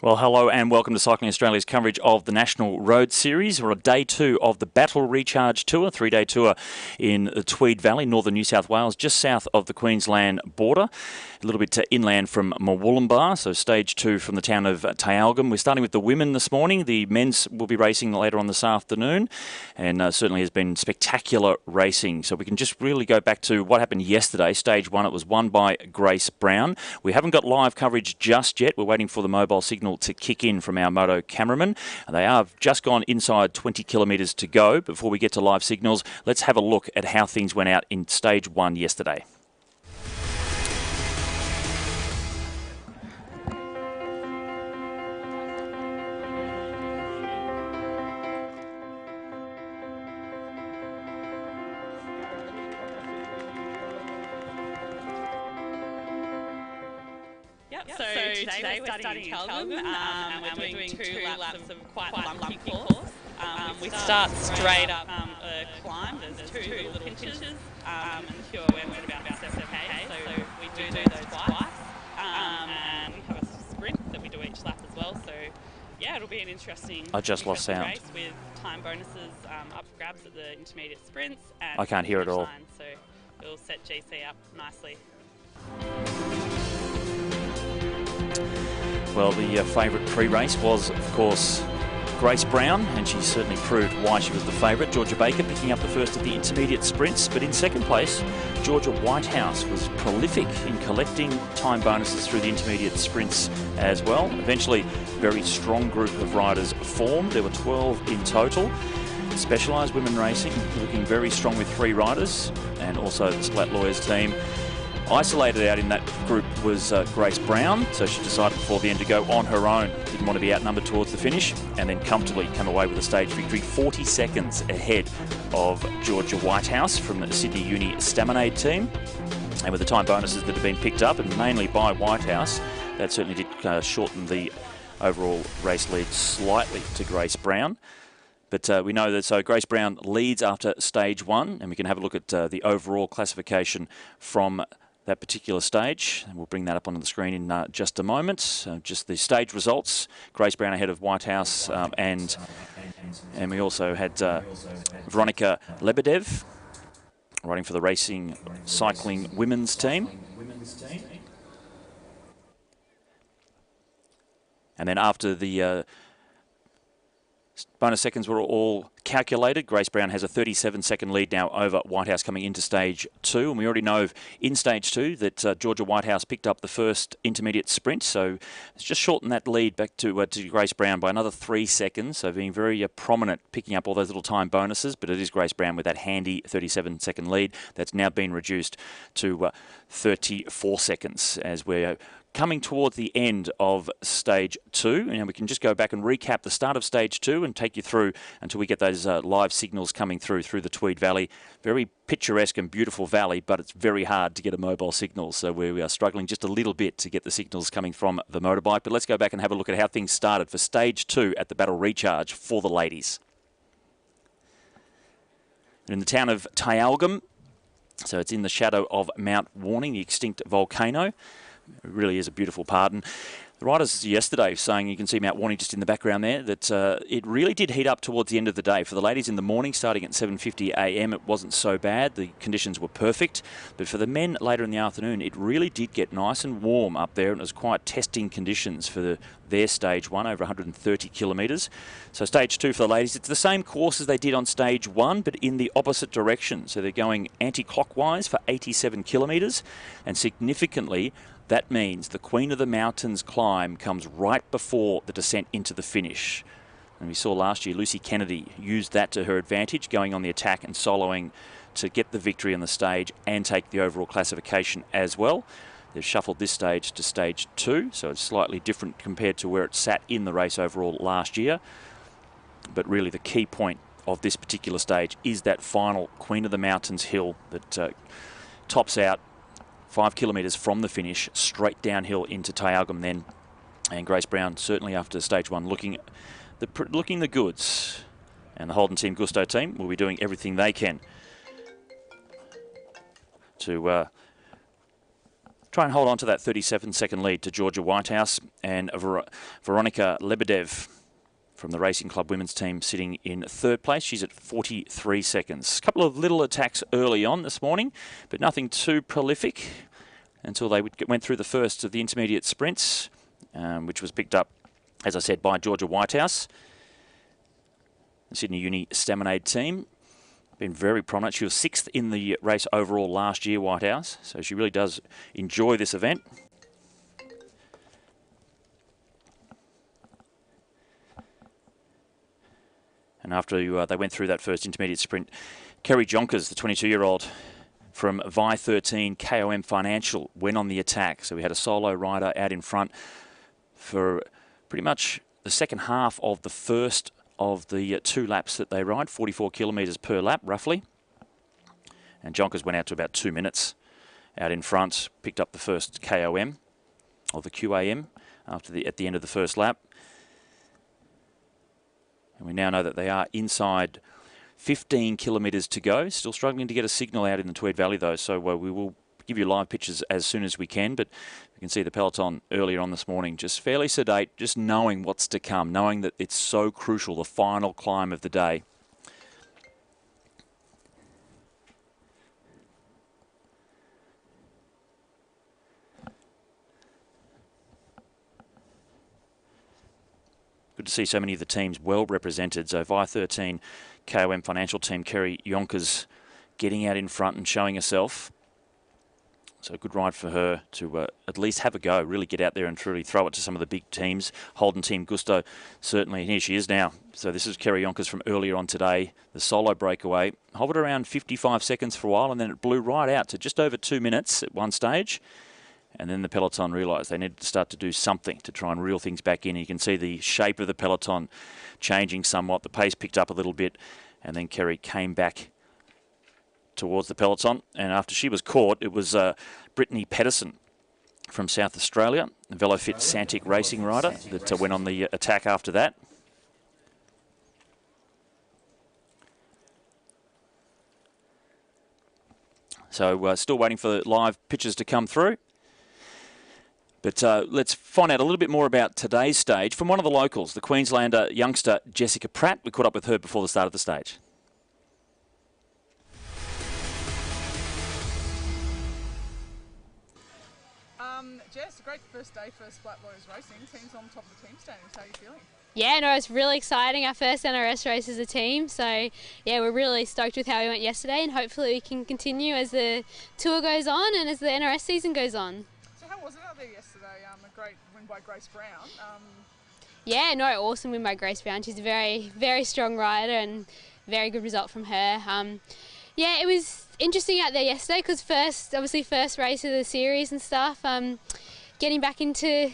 Well, hello and welcome to Cycling Australia's coverage of the National Road Series. We're on day 2 of the Battle Recharge Tour, 3-day tour in the Tweed Valley, northern New South Wales, just south of the Queensland border, a little bit inland from Murwillumbah, so stage 2 from the town of Tyalgum. We're starting with the women this morning. The men's will be racing later on this afternoon, and certainly has been spectacular racing. So we can just really go back to what happened yesterday. Stage 1, it was won by Grace Brown. We haven't got live coverage just yet. We're waiting for the mobile signal to kick in from our moto cameraman. They have just gone inside 20 kilometres to go. Before we get to live signals, let's have a look at how things went out in stage 1 yesterday. So today we're starting in Tyalgum, and we're doing two laps of quite a lumpy course. We start straight up a climb. There's two little pinches, and pure we're at about 7k, so we do those twice. And we have a sprint that we do each lap as well, so yeah, it'll be an interesting race with time bonuses up for grabs at the intermediate sprints. And I can't hear it all. So it'll set GC up nicely. Well, the favourite pre-race was, of course, Grace Brown, and she certainly proved why she was the favourite. Georgia Baker picking up the first of the intermediate sprints, but in second place, Georgia Whitehouse was prolific in collecting time bonuses through the intermediate sprints as well. Eventually, a very strong group of riders formed. There were 12 in total. Specialised women racing, looking very strong with 3 riders, and also the Splat Lawyers team. Isolated out in that group was Grace Brown, so she decided before the end to go on her own. Didn't want to be outnumbered towards the finish, and then comfortably come away with a stage victory, 40 seconds ahead of Georgia Whitehouse from the Sydney Uni Staminade team. And with the time bonuses that have been picked up, and mainly by Whitehouse, that certainly did shorten the overall race lead slightly to Grace Brown. But we know that so Grace Brown leads after stage 1, and we can have a look at the overall classification from that particular stage, and we'll bring that up onto the screen in just a moment. Just the stage results: Grace Brown ahead of Whitehouse, and we also had Veronika Lebedev riding for the Racing Cycling Women's team. And then after the bonus seconds were all calculated, Grace Brown has a 37-second lead now over Whitehouse coming into stage 2. And we already know in stage 2 that Georgia Whitehouse picked up the first intermediate sprint. So it's just shortened that lead back to Grace Brown by another 3 seconds. So being very prominent, picking up all those little time bonuses. But it is Grace Brown with that handy 37-second lead that's now been reduced to 34 seconds as we're coming towards the end of stage 2, and we can just go back and recap the start of stage 2 and take you through until we get those live signals coming through the Tweed Valley. Very picturesque and beautiful valley, but it's very hard to get a mobile signal, so we are struggling just a little bit to get the signals coming from the motorbike. But let's go back and have a look at how things started for stage 2 at the Battle Recharge for the ladies. In the town of Tyalgum, so it's in the shadow of Mount Warning, the extinct volcano. It really is a beautiful part. And the riders yesterday saying, you can see Mount Warning just in the background there, that it really did heat up towards the end of the day. For the ladies in the morning, starting at 7:50 a.m, it wasn't so bad. The conditions were perfect. But for the men later in the afternoon, it really did get nice and warm up there, and it was quite testing conditions for their stage 1, over 130 kilometres. So stage 2 for the ladies, it's the same course as they did on stage 1, but in the opposite direction. So they're going anti-clockwise for 87 kilometres, and significantly, that means the Queen of the Mountains climb comes right before the descent into the finish. And we saw last year Lucy Kennedy used that to her advantage, going on the attack and soloing to get the victory on the stage and take the overall classification as well. They've shuffled this stage to stage 2, so it's slightly different compared to where it sat in the race overall last year. But really the key point of this particular stage is that final Queen of the Mountains hill that tops out 5 kilometres from the finish, straight downhill into Tyalgum then. And Grace Brown, certainly after stage 1, looking the goods. And the Holden Team Gusto team will be doing everything they can to try and hold on to that 37-second lead to Georgia Whitehouse and Veronika Lebedev from the Racing Club women's team sitting in third place. She's at 43 seconds. A couple of little attacks early on this morning, but nothing too prolific until they went through the first of the intermediate sprints, which was picked up, as I said, by Georgia Whitehouse. The Sydney Uni Staminade team. Been very prominent. She was 6th in the race overall last year, Whitehouse, so she really does enjoy this event. And after they went through that first intermediate sprint, Kerry Jonkers, the 22-year-old from Vi13 KOM Financial, went on the attack. So we had a solo rider out in front for pretty much the second half of the first of the 2 laps that they ride, 44 kilometres per lap, roughly. And Jonkers went out to about 2 minutes out in front, picked up the first KOM, or the QAM, at the end of the first lap. And we now know that they are inside 15 kilometres to go. Still struggling to get a signal out in the Tweed Valley, though, so we will give you live pictures as soon as we can. But you can see the peloton earlier on this morning, just fairly sedate, just knowing what's to come, knowing that it's so crucial, the final climb of the day. Good to see so many of the teams well represented. So Vi13 KOM Financial team, Kerry Jonkers getting out in front and showing herself. So a good ride for her to at least have a go, really get out there and truly throw it to some of the big teams. Holden Team Gusto, certainly, here she is now. So this is Kerry Jonkers from earlier on today. The solo breakaway hovered around 55 seconds for a while, and then it blew right out to just over 2 minutes at one stage. And then the peloton realised they needed to start to do something to try and reel things back in. You can see the shape of the peloton changing somewhat. The pace picked up a little bit, and then Kerry came back towards the peloton. And after she was caught, it was Brittany Pedersen from South Australia, the VeloFit Santic racing rider, that went on the attack after that. So still waiting for the live pictures to come through. But let's find out a little bit more about today's stage from one of the locals, the Queenslander youngster Jessica Pratt. We caught up with her before the start of the stage. Jess, a great first day for Splat Boys Racing. Team's on top of the team standings. How are you feeling? Yeah, no, it's really exciting. Our first NRS race as a team. So, yeah, we're really stoked with how we went yesterday, and hopefully we can continue as the tour goes on and as the NRS season goes on. So how was it out there yesterday? A great win by Grace Brown. Yeah, no, awesome win by Grace Brown. She's a very, very strong rider, and very good result from her. Yeah, it was interesting out there yesterday because obviously first race of the series and stuff. Getting back into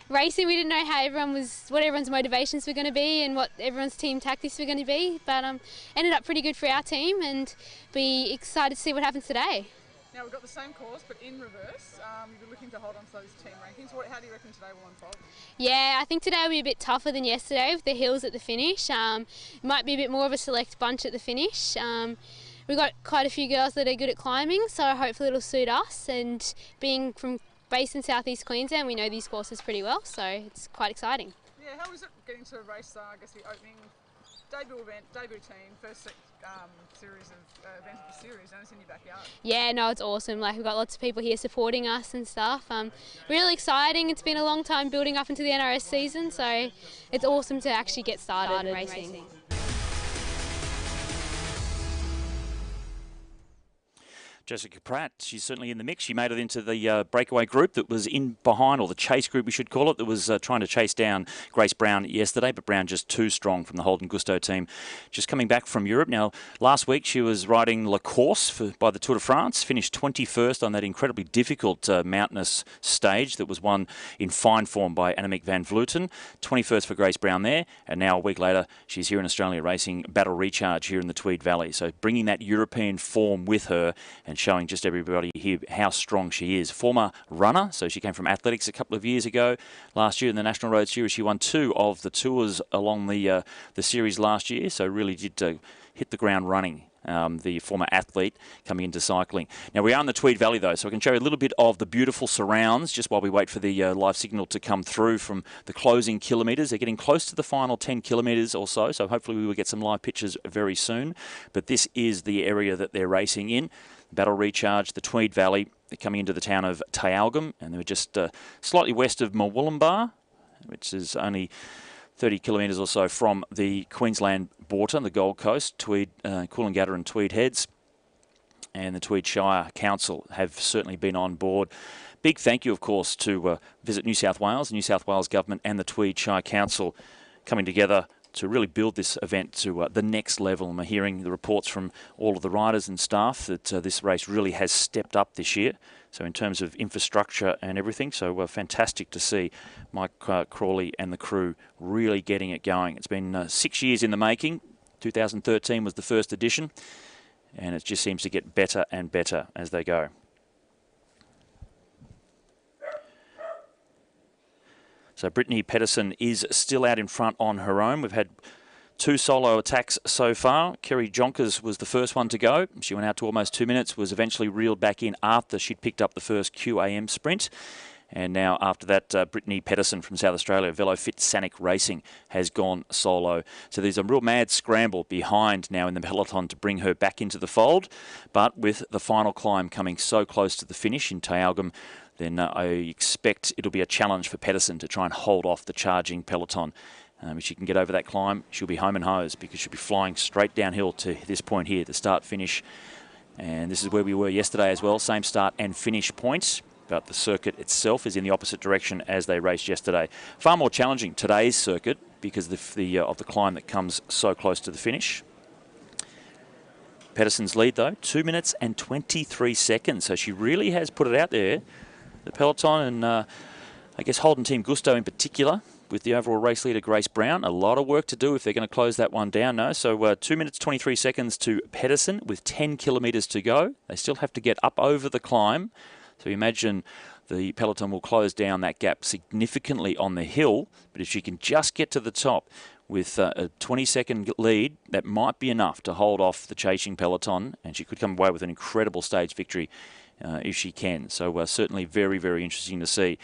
racing, we didn't know what everyone's motivations were going to be and what everyone's team tactics were going to be, but ended up pretty good for our team, and be excited to see what happens today. Now we've got the same course but in reverse. You're looking to hold on to those team rankings. How do you reckon today will unfold? Yeah, I think today will be a bit tougher than yesterday with the hills at the finish. It might be a bit more of a select bunch at the finish. We've got quite a few girls that are good at climbing, so hopefully it'll suit us, and being based in southeast Queensland, we know these courses pretty well, so it's quite exciting. Yeah, how was it getting to race, I guess, the opening debut team, first series of event of the series, and it's in your backyard? Yeah, no, it's awesome. Like, we've got lots of people here supporting us and stuff. Really exciting. It's been a long time building up into the NRS season, so it's awesome to actually get started racing. Jessica Pratt, she's certainly in the mix. She made it into the breakaway group that was in behind, or the chase group we should call it, that was trying to chase down Grace Brown yesterday, but Brown just too strong from the Holden Gusto team. Just coming back from Europe. Now, last week she was riding La Course by the Tour de France, finished 21st on that incredibly difficult mountainous stage that was won in fine form by Annemiek van Vleuten. 21st for Grace Brown there, and now a week later she's here in Australia racing Battle Recharge here in the Tweed Valley. So bringing that European form with her and showing just everybody here how strong she is. Former runner, so she came from athletics a couple of years ago. Last year in the National Road Series, she won 2 of the tours along the series last year, so really did hit the ground running the former athlete coming into cycling. Now, we are in the Tweed Valley, though, so I can show you a little bit of the beautiful surrounds just while we wait for the live signal to come through from the closing kilometres. They're getting close to the final 10 kilometres or so hopefully we will get some live pictures very soon. But this is the area that they're racing in. Battle Recharge, the Tweed Valley. They're coming into the town of Tyalgum, and they're just slightly west of Murwillumbah, which is only 30 kilometres or so from the Queensland border, the Gold Coast, Tweed, Coolangatta and Tweed Heads. And the Tweed Shire Council have certainly been on board. Big thank you, of course, to Visit New South Wales Government and the Tweed Shire Council coming together to really build this event to the next level. And we're hearing the reports from all of the riders and staff that this race really has stepped up this year. So in terms of infrastructure and everything, so fantastic to see Mike Crawley and the crew really getting it going. It's been 6 years in the making. 2013 was the first edition, and it just seems to get better and better as they go. So Brittany Pedersen is still out in front on her own. We've had 2 solo attacks so far. Kerry Jonkers was the first one to go. She went out to almost 2 minutes, was eventually reeled back in after she'd picked up the first QAM sprint. And now after that, Brittany Pedersen from South Australia, VeloFit Sanic Racing, has gone solo. So there's a real mad scramble behind now in the peloton to bring her back into the fold. But with the final climb coming so close to the finish in Tyalgum, then I expect it'll be a challenge for Pedersen to try and hold off the charging peloton. If she can get over that climb, she'll be home and hose because she'll be flying straight downhill to this point here, the start-finish. And this is where we were yesterday as well, same start and finish points. But the circuit itself is in the opposite direction as they raced yesterday. Far more challenging today's circuit because of the climb that comes so close to the finish. Pedersen's lead, though, 2 minutes and 23 seconds. So she really has put it out there. The peloton and I guess Holden Team Gusto in particular, with the overall race leader Grace Brown. A lot of work to do if they're going to close that one down. No, so 2 minutes 23 seconds to Pedersen with 10 kilometres to go. They still have to get up over the climb. So imagine the peloton will close down that gap significantly on the hill. But if she can just get to the top with a 20-second lead, that might be enough to hold off the chasing peloton. And she could come away with an incredible stage victory if she can. So certainly very, very interesting to see.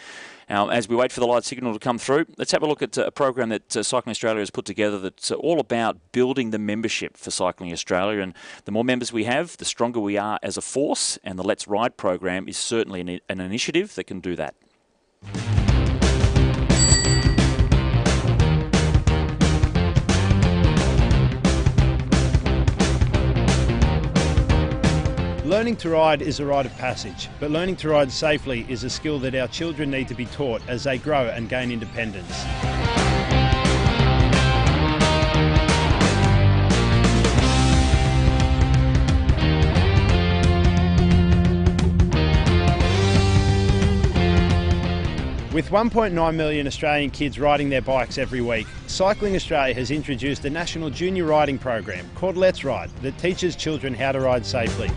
Now, as we wait for the light signal to come through, let's have a look at a program that Cycling Australia has put together that's all about building the membership for Cycling Australia. And the more members we have, the stronger we are as a force. And the Let's Ride program is certainly an initiative that can do that. Learning to ride is a rite of passage, but learning to ride safely is a skill that our children need to be taught as they grow and gain independence. With 1.9 million Australian kids riding their bikes every week, Cycling Australia has introduced a national junior riding program called Let's Ride that teaches children how to ride safely.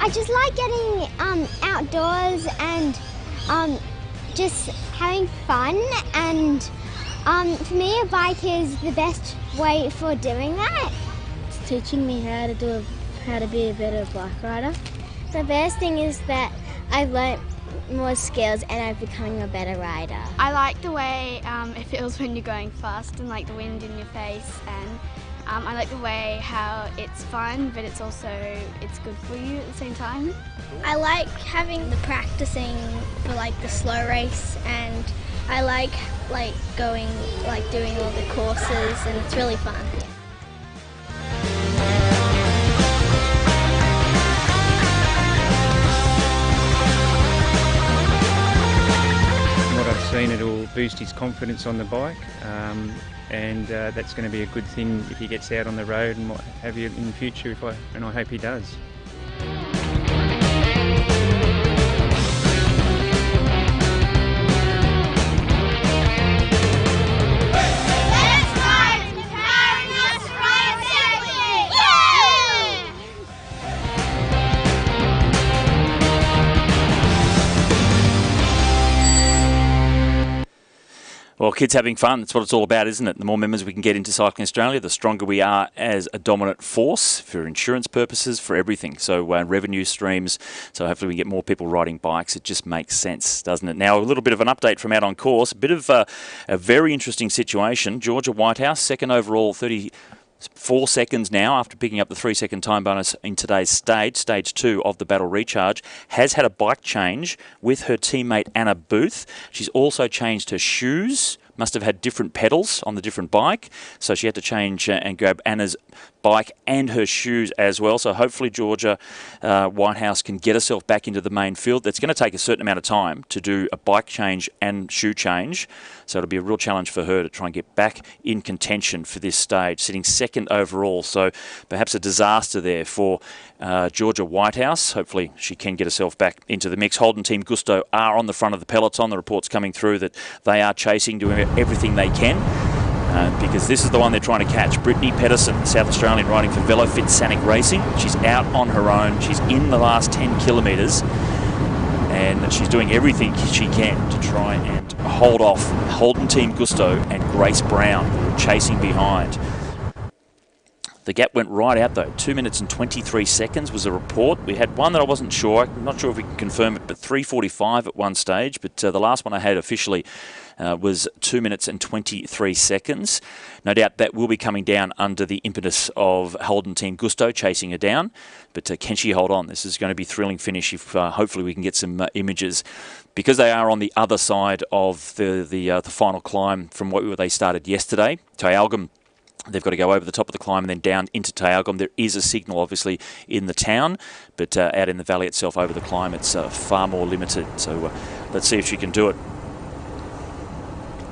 I just like getting outdoors and just having fun, and for me a bike is the best way for doing that. It's teaching me how to be a better bike rider. The best thing is that I've learnt more skills and I'm becoming a better rider. I like the way it feels when you're going fast and like the wind in your face, and I like the way how it's fun, but it's good for you at the same time. I like having the practicing for like the slow race, and I like doing all the courses, and it's really fun. What I've seen, it'll boost his confidence on the bike, and that's going to be a good thing if he gets out on the road and what have you in the future, and I hope he does. Well, kids having fun, that's what it's all about, isn't it? The more members we can get into Cycling Australia, the stronger we are as a dominant force for insurance purposes, for everything. So revenue streams, so hopefully we get more people riding bikes. It just makes sense, doesn't it? Now, a little bit of an update from out on course. A bit of a very interesting situation. Georgia Whitehouse, second overall, 34 seconds now after picking up the 3-second time bonus in today's stage 2 of the Battle Recharge, has had a bike change with her teammate Anna Booth. She's also changed her shoes, must have had different pedals on the different bike, so she had to change and grab Anna's bike and her shoes as well. So hopefully Georgia Whitehouse can get herself back into the main field. That's going to take a certain amount of time to do a bike change and shoe change. So it'll be a real challenge for her to try and get back in contention for this stage, sitting second overall. So perhaps a disaster there for Georgia Whitehouse. Hopefully she can get herself back into the mix. Holden Team Gusto are on the front of the peloton. The reports coming through that they are chasing, doing everything they can. Because this is the one they're trying to catch. Brittany Pedersen, South Australian, riding for VeloFit Sanic Racing. She's out on her own. She's in the last 10 kilometres. And she's doing everything she can to try and hold off Holden Team Gusto and Grace Brown, who are chasing behind. The gap went right out though. 2 minutes and 23 seconds was a report. We had one that I wasn't sure. I'm not sure if we can confirm it, but 3:45 at one stage. But the last one I had officially was 2 minutes and 23 seconds. No doubt that will be coming down under the impetus of Holden Team Gusto chasing her down. But can she hold on? This is going to be a thrilling finish if hopefully we can get some images. Because they are on the other side of the final climb from what they started yesterday. Tyalgum, they've got to go over the top of the climb and then down into Tyalgum. There is a signal, obviously, in the town, but out in the valley itself over the climb, it's far more limited. So let's see if she can do it.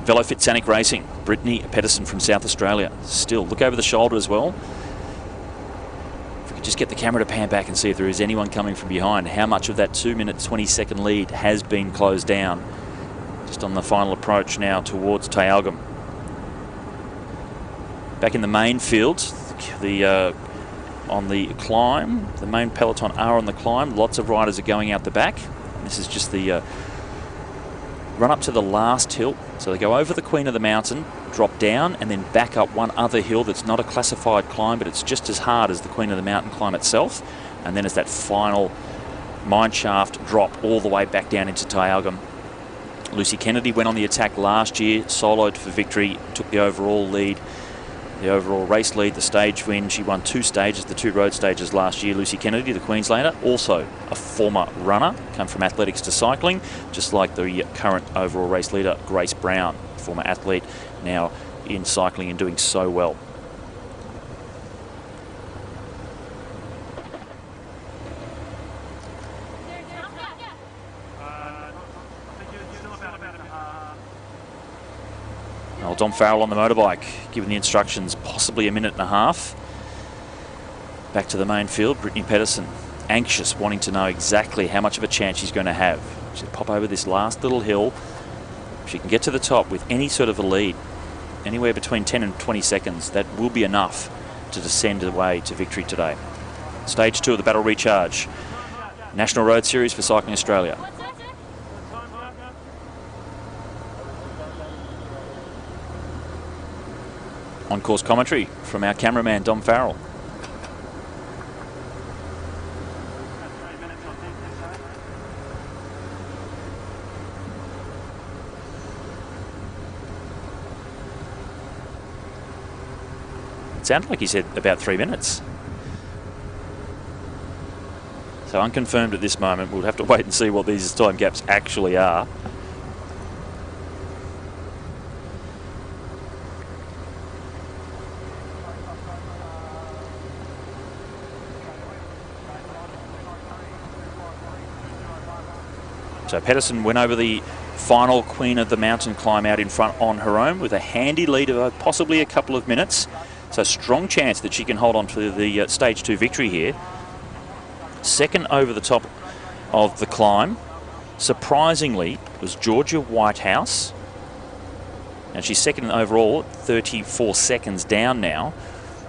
VeloFit Sanic Racing, Brittany Pedersen from South Australia. Still, look over the shoulder as well. If we could just get the camera to pan back and see if there is anyone coming from behind. How much of that 2 minute 20-second lead has been closed down? Just on the final approach now towards Tyalgum. Back in the main field, on the climb, the main peloton are on the climb. Lots of riders are going out the back. This is just the run up to the last hill. So they go over the Queen of the Mountain, drop down, and then back up one other hill that's not a classified climb, but it's just as hard as the Queen of the Mountain climb itself. And then it's that final mine shaft drop all the way back down into Tyalgum. Lucy Kennedy went on the attack last year, soloed for victory, took the overall lead. The overall race lead, the stage win. She won 2 stages, the 2 road stages last year. Lucy Kennedy, the Queenslander, also a former runner, come from athletics to cycling, just like the current overall race leader, Grace Brown, former athlete, now in cycling and doing so well. Well, Dom Farrell on the motorbike, given the instructions, possibly a minute and a half. Back to the main field, Brittany Pedersen, anxious, wanting to know exactly how much of a chance she's going to have. She'll pop over this last little hill. If she can get to the top with any sort of a lead, anywhere between 10 and 20 seconds, that will be enough to descend away to victory today. Stage 2 of the Battle Recharge, National Road Series for Cycling Australia. On-course commentary from our cameraman, Dom Farrell. It sounded like he said about 3 minutes. So unconfirmed at this moment. We'll have to wait and see what these time gaps actually are. So Pedersen went over the final Queen of the Mountain climb out in front on her own with a handy lead of possibly a couple of minutes. So strong chance that she can hold on to the stage 2 victory here. Second over the top of the climb, surprisingly, was Georgia Whitehouse. And she's second overall, 34 seconds down now.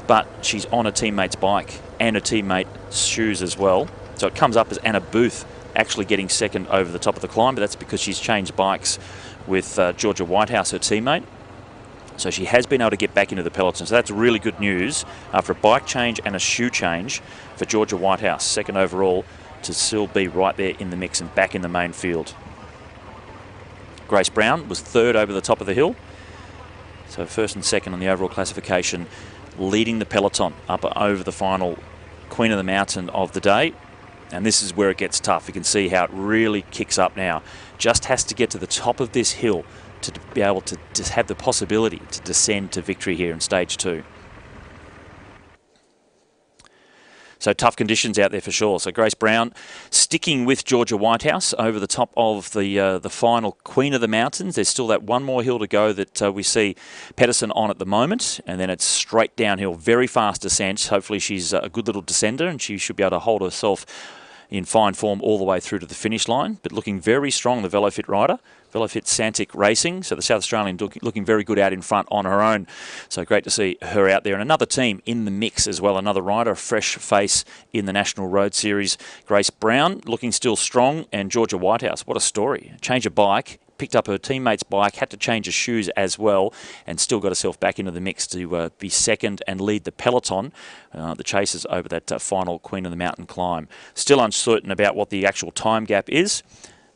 But she's on a teammate's bike and a teammate's shoes as well. So it comes up as Anna Booth actually getting second over the top of the climb, but that's because she's changed bikes with Georgia Whitehouse, her teammate. So she has been able to get back into the peloton. So that's really good news after a bike change and a shoe change for Georgia Whitehouse, second overall, to still be right there in the mix and back in the main field. Grace Brown was third over the top of the hill. So first and second on the overall classification, leading the peloton up over the final Queen of the Mountain of the day. And this is where it gets tough. You can see how it really kicks up now. Just has to get to the top of this hill to be able to just have the possibility to descend to victory here in stage 2. So tough conditions out there for sure. So Grace Brown sticking with Georgia Whitehouse over the top of the final Queen of the Mountains. There's still that one more hill to go that we see Pedersen on at the moment, and then it's straight downhill, very fast descent. Hopefully she's a good little descender and she should be able to hold herself in fine form all the way through to the finish line, but looking very strong, the VeloFit rider. VeloFit Santic Racing, so the South Australian looking very good out in front on her own. So great to see her out there. And another team in the mix as well, another rider, a fresh face in the National Road Series. Grace Brown looking still strong, and Georgia Whitehouse, what a story. Change of bike, picked up her teammate's bike, had to change her shoes as well, and still got herself back into the mix to be second and lead the peloton, the chasers over that final Queen of the Mountain climb. Still uncertain about what the actual time gap is.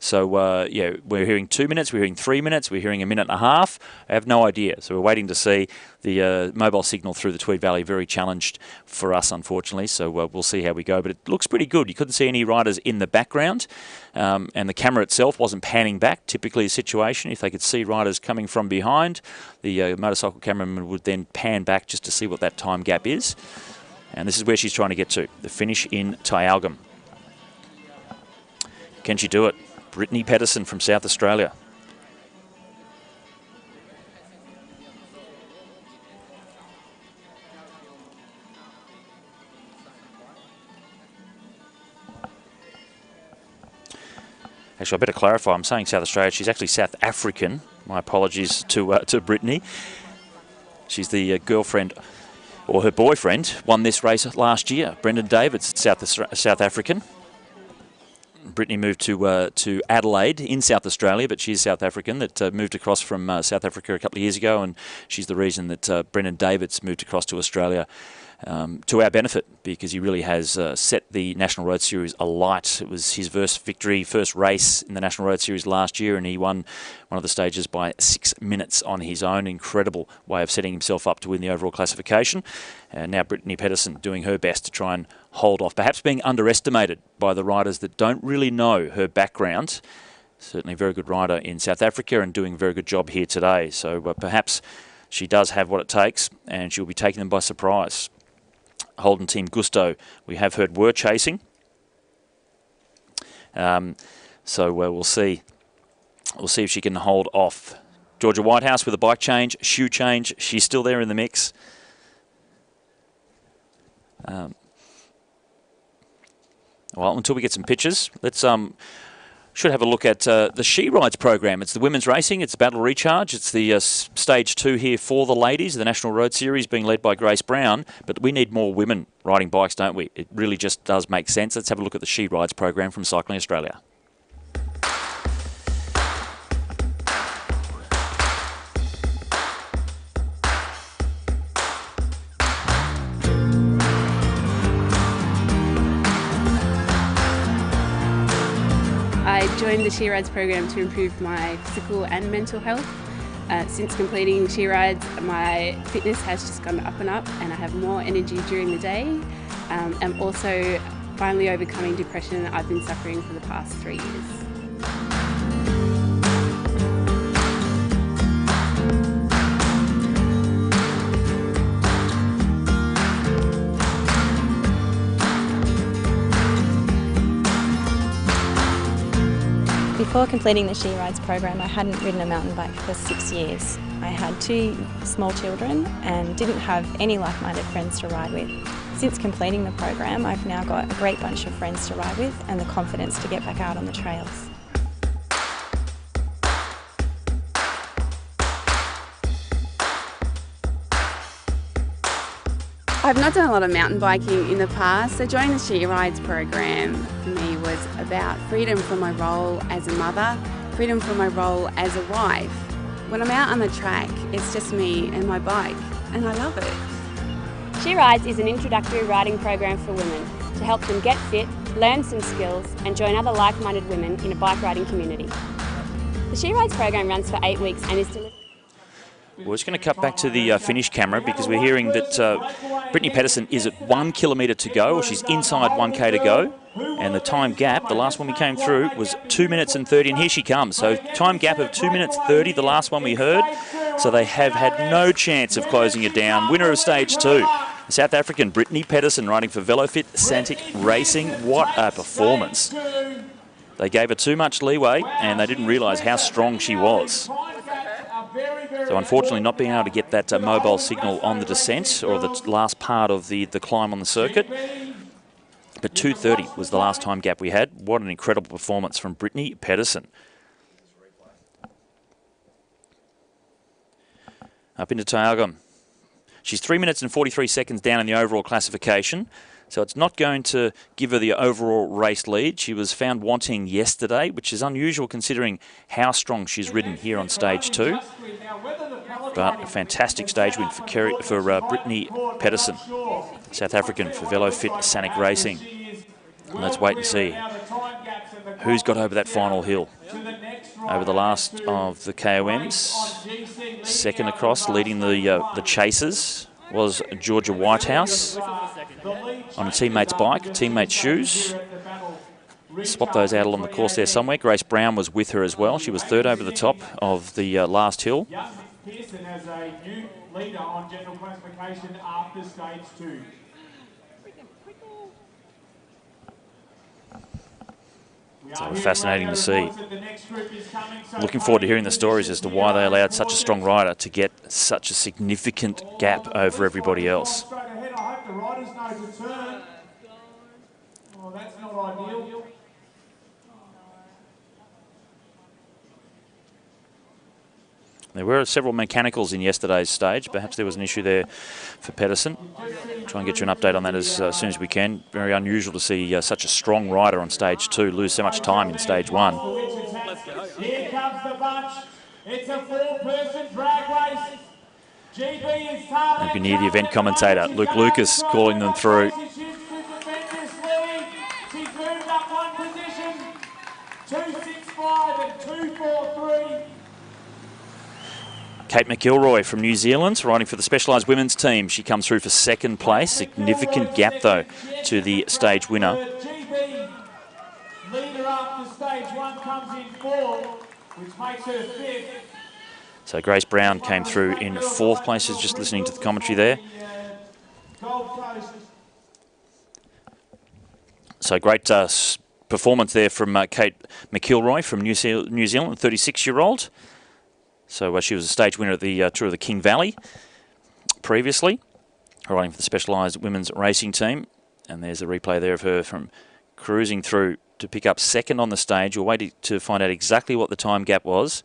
So, yeah, we're hearing 2 minutes, we're hearing 3 minutes, we're hearing a minute and a half. I have no idea. So we're waiting to see. The mobile signal through the Tweed Valley, very challenged for us, unfortunately. So we'll see how we go. But it looks pretty good. You couldn't see any riders in the background. And the camera itself wasn't panning back. Typically a situation, if they could see riders coming from behind, the motorcycle cameraman would then pan back just to see what that time gap is. And this is where she's trying to get to, the finish in Tyalgum. Can she do it? Brittany Pedersen from South Australia. Actually, I better clarify. I'm saying South Australia. She's actually South African. My apologies to Brittany. She's the girlfriend, or her boyfriend, won this race last year. Brendan Davids, South African. Brittany moved to Adelaide in South Australia, but she's South African that moved across from South Africa a couple of years ago, and she's the reason that Brendan Davids moved across to Australia to our benefit, because he really has set the National Road Series alight. It was his first race in the National Road Series last year, and he won one of the stages by 6 minutes on his own. Incredible way of setting himself up to win the overall classification. And now Brittany Pedersen doing her best to try and hold off, perhaps being underestimated by the riders that don't really know her background. Certainly a very good rider in South Africa and doing a very good job here today. So perhaps she does have what it takes, and she'll be taking them by surprise. Holden Team Gusto, we have heard, were chasing. So we'll see. We'll see if she can hold off. Georgia Whitehouse with a bike change, shoe change. She's still there in the mix. Well, until we get some pictures, let's should have a look at the She Rides program. It's the women's racing. It's Battle Recharge. It's the stage 2 here for the ladies. The National Road Series being led by Grace Brown. But we need more women riding bikes, don't we? It really just does make sense. Let's have a look at the She Rides program from Cycling Australia. I joined the She Rides program to improve my physical and mental health. Since completing She Rides, my fitness has just gone up and up, and I have more energy during the day. I'm also finally overcoming depression I've been suffering for the past 3 years. Before completing the She Rides program, I hadn't ridden a mountain bike for 6 years. I had 2 small children and didn't have any like-minded friends to ride with. Since completing the program, I've now got a great bunch of friends to ride with and the confidence to get back out on the trails. I've not done a lot of mountain biking in the past, so joining the She Rides program for me was about freedom from my role as a mother freedom for my role as a wife. When I'm out on the track, it's just me and my bike, and I love it. She Rides is an introductory riding program for women to help them get fit, learn some skills and join other like-minded women in a bike riding community. The She Rides program runs for 8 weeks and is delivered. We're just going to cut back to the finish camera because we're hearing that Brittany Pedersen is at 1 kilometre to go, or she's inside 1k to go. And the time gap, the last one we came through, was 2 minutes and 30, and here she comes. So time gap of 2 minutes 30, the last one we heard. So they have had no chance of closing it down. Winner of stage 2, the South African Brittany Pedersen, riding for Velofit Santic Racing. What a performance. They gave her too much leeway and they didn't realise how strong she was. So unfortunately not being able to get that mobile signal on the descent or the last part of the climb on the circuit. But 2:30 was the last time gap we had. What an incredible performance from Brittany Pedersen. Up into Tyalgum. She's 3 minutes and 43 seconds down in the overall classification. So it's not going to give her the overall race lead. She was found wanting yesterday, which is unusual considering how strong she's ridden here on stage 2. But a fantastic stage win for Brittany Pedersen, South African for Velofit Santic Racing. And let's wait and see who's got over that final hill. Over the last of the KOMs, second across, leading the chasers, was Georgia Whitehouse on a teammate's bike, teammate's shoes. Swap those out along the course there somewhere. Grace Brown was with her as well. She was third over the top of the last hill. Pearson as a new leader on general classification after stage 2. So fascinating to see. Looking forward to hearing the stories as to why they allowed such a strong rider to get such a significant gap over everybody else. I hope the riders know to turn. Oh, that's not ideal. There were several mechanicals in yesterday's stage. Perhaps there was an issue there for Pedersen. Try and get you an update on that as soon as we can. Very unusual to see such a strong rider on stage 2 lose so much time in stage 1. Here comes the bunch. It's a 4-person drag race. GB is You can hear the event commentator, Luke Lucas, calling them through. She's moved up 1 position. 2.65 and 2.43. Kate McIlroy from New Zealand, riding for the Specialised Women's team. She comes through for second place. Significant gap, though, to the stage winner. GB leader after stage 1 comes in 4th, which makes her 5th. So Grace Brown came through in 4th place, just listening to the commentary there. So great performance there from Kate McIlroy from New Zealand, 36-year-old. So she was a stage winner at the Tour of the King Valley previously, riding for the Specialised Women's Racing Team. And there's a replay there of her from cruising through to pick up second on the stage. We'll wait to find out exactly what the time gap was.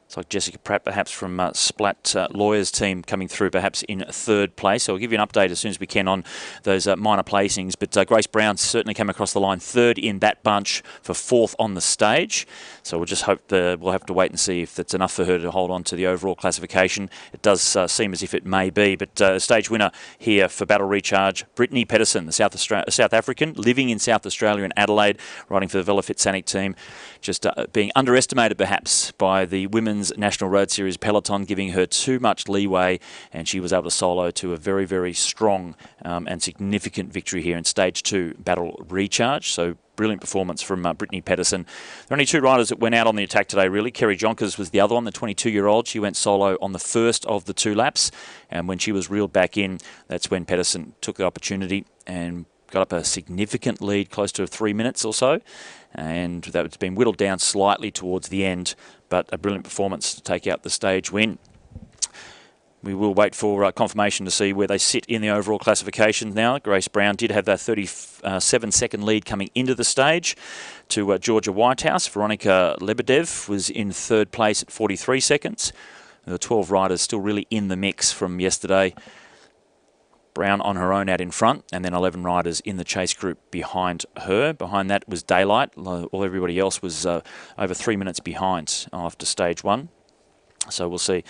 It's like Jessica Pratt, perhaps from Splat Lawyers team, coming through perhaps in 3rd place. So we'll give you an update as soon as we can on those minor placings. But Grace Brown certainly came across the line 3rd in that bunch for 4th on the stage. So we'll just hope we'll have to wait and see if that's enough for her to hold on to the overall classification. It does seem as if it may be. But stage winner here for Battle Recharge, Brittany Pedersen, the South African, living in South Australia in Adelaide, riding for the Velofit Santic team. Just being underestimated perhaps by the Women's National Road Series peloton, giving her too much leeway, and she was able to solo to a very, very strong and significant victory here in stage 2 Battle Recharge. So brilliant performance from Brittany Pedersen. There are only 2 riders that went out on the attack today, really. Kerry Jonkers was the other one, the 22-year-old. She went solo on the first of the 2 laps, and when she was reeled back in, that's when Pedersen took the opportunity and got up a significant lead, close to 3 minutes or so, and that's been whittled down slightly towards the end, but a brilliant performance to take out the stage win. We will wait for confirmation to see where they sit in the overall classification now. Grace Brown did have that 37-second lead coming into the stage to Georgia Whitehouse. Veronica Lebedev was in 3rd place at 43 seconds. The 12 riders still really in the mix from yesterday. Brown on her own out in front, and then 11 riders in the chase group behind her. Behind that was Daylight. Everybody else was over 3 minutes behind after stage 1. So we'll see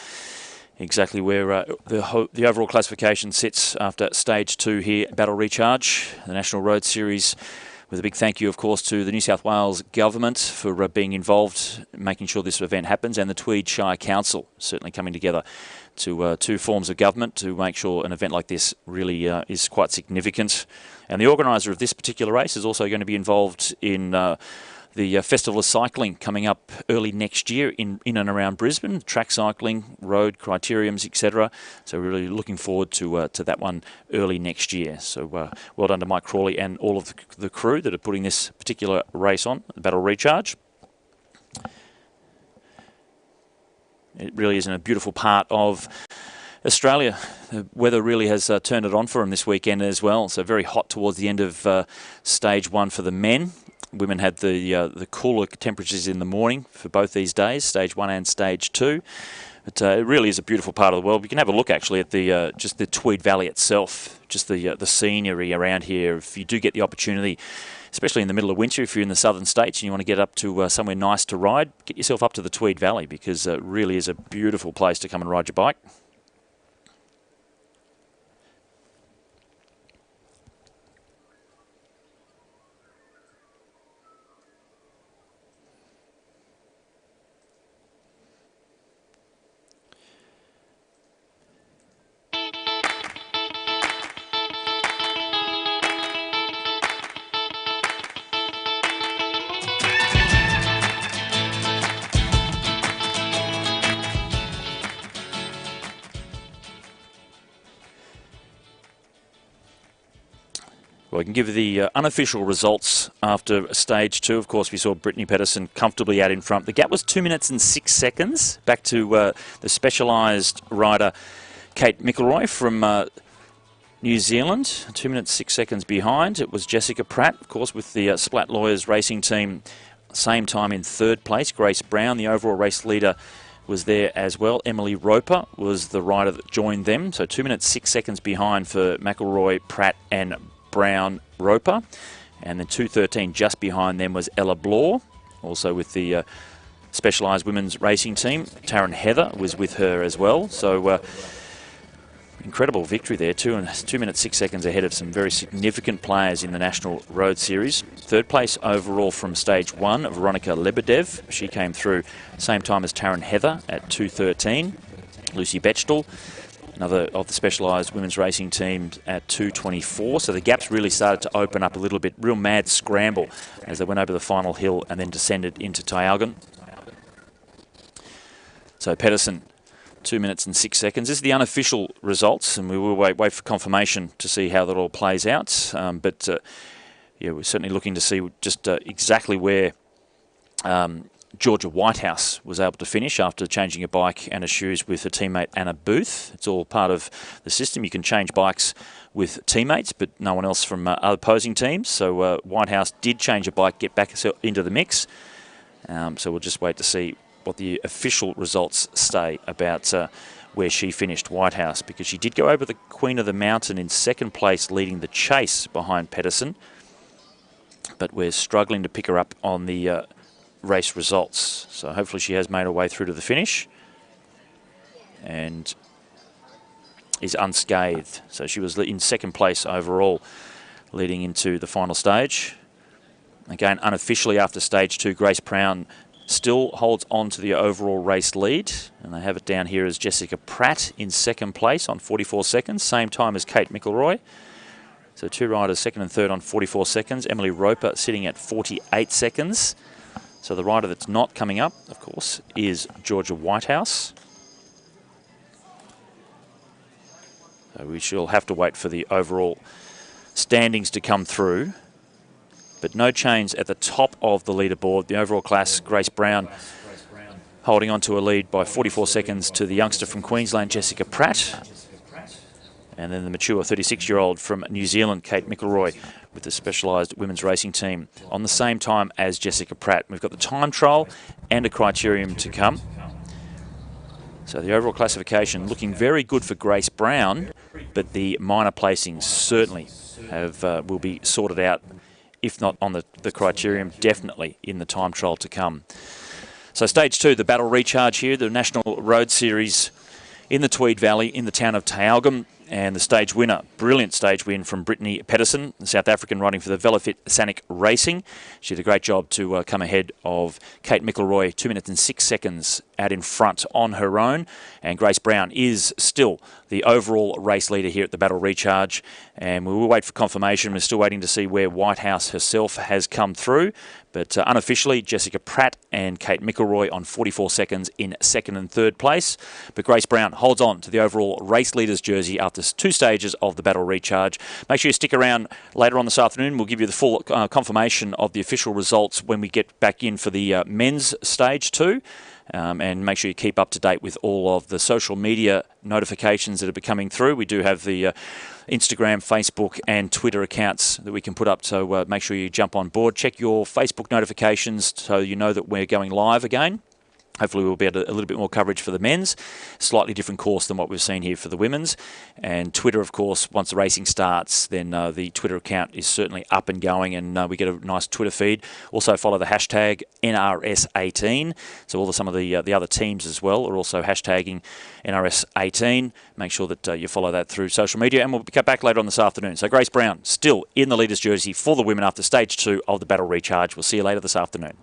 exactly where the overall classification sits after stage 2 here, Battle Recharge, the National Road Series, with a big thank you, of course, to the New South Wales Government for being involved, making sure this event happens, and the Tweed Shire Council certainly coming together to two forms of government to make sure an event like this really is quite significant. And the organiser of this particular race is also going to be involved in the Festival of Cycling coming up early next year in and around Brisbane, track cycling, road criteriums, etc. So we're really looking forward to that one early next year. So well done to Mike Crawley and all of the crew that are putting this particular race on, the Battle Recharge. It really is in a beautiful part of Australia. The weather really has turned it on for them this weekend as well. So very hot towards the end of stage 1 for the men. Women had the cooler temperatures in the morning for both these days, stage 1 and stage 2. But it really is a beautiful part of the world. You can have a look actually at the just the Tweed Valley itself, just the scenery around here. If you do get the opportunity, especially in the middle of winter, if you're in the southern states and you want to get up to somewhere nice to ride, get yourself up to the Tweed Valley, because it really is a beautiful place to come and ride your bike. Well, I can give you the unofficial results after stage 2. Of course, we saw Brittany Pedersen comfortably out in front. The gap was 2 minutes and 6 seconds. Back to the specialised rider, Kate McElroy from New Zealand. 2 minutes 6 seconds behind. It was Jessica Pratt, of course, with the Splat Lawyers racing team. Same time in 3rd place. Grace Brown, the overall race leader, was there as well. Emily Roper was the rider that joined them. So 2 minutes 6 seconds behind for McElroy, Pratt and Brown, Roper. And then 2:13 just behind them was Ella Blore, also with the specialised women's racing team. Taryn Heather was with her as well. So incredible victory there, 2 minutes 6 seconds ahead of some very significant players in the National Road Series. 3rd place overall from stage 1, Veronica Lebedev. She came through same time as Taryn Heather at 2:13. Lucy Bechtel, another of the specialised women's racing teams, at 2:24. So the gaps really started to open up a little bit. Real mad scramble as they went over the final hill and then descended into Tyalgum. So Pedersen, 2 minutes and 6 seconds. This is the unofficial results, and we will wait for confirmation to see how that all plays out. Yeah, we're certainly looking to see just exactly where Georgia Whitehouse was able to finish after changing a bike and her shoes with her teammate Anna Booth. It's all part of the system. You can change bikes with teammates, but no one else from other opposing teams. So Whitehouse did change a bike, get back into the mix. So we'll just wait to see what the official results say about where she finished, Whitehouse, because she did go over the Queen of the Mountain in 2nd place, leading the chase behind Pedersen. But we're struggling to pick her up on the race results. So hopefully she has made her way through to the finish and is unscathed. So she was in 2nd place overall leading into the final stage. Again, unofficially after stage 2, Grace Brown still holds on to the overall race lead, and they have it down here as Jessica Pratt in 2nd place on 44 seconds, same time as Kate McElroy. So 2 riders 2nd and 3rd on 44 seconds. Emily Roper sitting at 48 seconds. So the rider that's not coming up, of course, is Georgia Whitehouse. So we shall have to wait for the overall standings to come through. But no change at the top of the leaderboard. The overall class, Grace Brown holding on to a lead by 44 seconds to the youngster from Queensland, Jessica Pratt. And then the mature 36-year-old from New Zealand, Kate McElroy, with the specialised women's racing team on the same time as Jessica Pratt. We've got the time trial and a criterium to come. So the overall classification looking very good for Grace Brown, but the minor placings certainly will be sorted out, if not on the criterium, definitely in the time trial to come. So stage 2, the Battle Recharge here, the National Road Series in the Tweed Valley in the town of Tyalgum. And the stage winner, brilliant stage win from Brittany Pedersen, the South African riding for the Velofit Sanic Racing. She did a great job to come ahead of Kate McElroy, 2 minutes and 6 seconds out in front on her own. And Grace Brown is still the overall race leader here at the Battle Recharge. And we will wait for confirmation. We're still waiting to see where Whitehouse herself has come through. But unofficially, Jessica Pratt and Kate McElroy on 44 seconds in second and third place. But Grace Brown holds on to the overall race leader's jersey after 2 stages of the Battle Recharge. Make sure you stick around later on this afternoon. We'll give you the full confirmation of the official results when we get back in for the men's stage 2. And make sure you keep up to date with all of the social media notifications that are coming through. We do have the Instagram, Facebook and Twitter accounts that we can put up, so make sure you jump on board. Check your Facebook notifications so you know that we're going live again. Hopefully we'll be able to a little bit more coverage for the men's. Slightly different course than what we've seen here for the women's. And Twitter, of course, once the racing starts, then the Twitter account is certainly up and going, and we get a nice Twitter feed. Also follow the hashtag NRS18. So some of the other teams as well are also hashtagging NRS18. Make sure that you follow that through social media, and we'll be back later on this afternoon. So Grace Brown still in the leader's jersey for the women after stage 2 of the Battle Recharge. We'll see you later this afternoon.